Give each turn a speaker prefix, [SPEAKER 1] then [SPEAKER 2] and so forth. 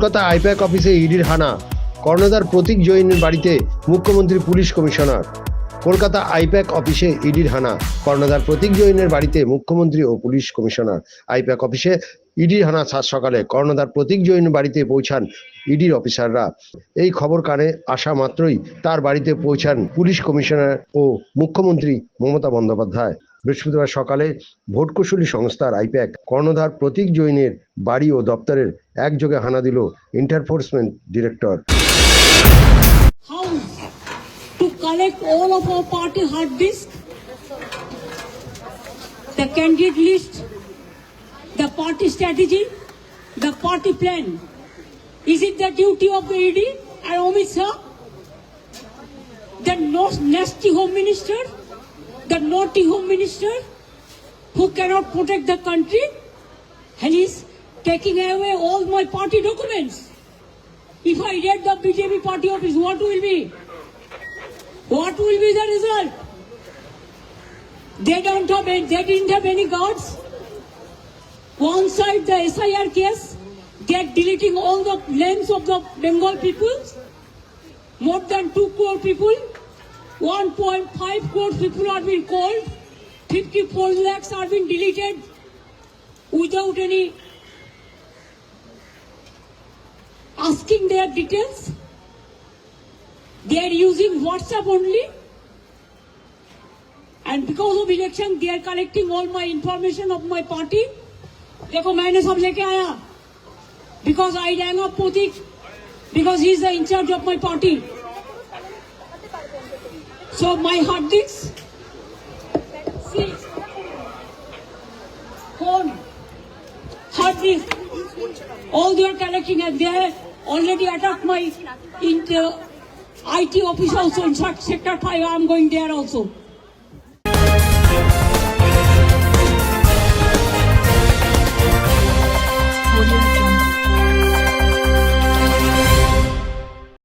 [SPEAKER 1] Kolkata I-PAC অফিসে ইডির হানা, কর্ণধার প্রতীক জৈনের বাড়িতে মুখ্যমন্ত্রী পুলিশ কমিশনার। কলকাতা আইপ্যাক অফিসে ইডির হানা, কর্ণধার প্রতীক জৈনের বাড়িতে মুখ্যমন্ত্রী ও পুলিশ কমিশনার। আইপ্যাক অফিসে ইডির হানা সাত সকালে কর্ণধার প্রতীক জৈনের বাড়িতে পৌঁছান ইডির অফিসাররা। এই খবর কানে আসা মাত্রই তার বাড়িতে পৌঁছান পুলিশ কমিশনার ও মুখ্যমন্ত্রী মমতা বন্দ্যোপাধ্যায়। বৃহস্পতিবার সকালে ভোটকুশলী সংস্থার আইপ্যাক কর্ণধার প্রতীক জৈনের বাড়ি ও দপ্তরের একযোগে হানা দিল enforcement director.
[SPEAKER 2] To collect all of our party hard disk, the candidate list, the party strategy, the party plan. Is it the duty of the ED and Amit Shah, the nasty home minister, the naughty home minister who cannot protect the country, and he's taking away all my party documents? If I get the BJP party office, what will be? What will be the result? They didn't have any guards. One side the SIR case, they are deleting all the names of the Bengal people. More than 2 crore people, 1.5 crore people are being called. 54 lakhs are being deleted without any asking their details. They are using WhatsApp only, and because of election they are collecting all my information of my party. देखो मैंने सब लेके आया because I rang up Pratik because he is the in charge of my party. So my hard disk, see, phone, hard disk, all they are collecting, and they have already attacked my IT office also. In fact, Sector 5, I am going there also.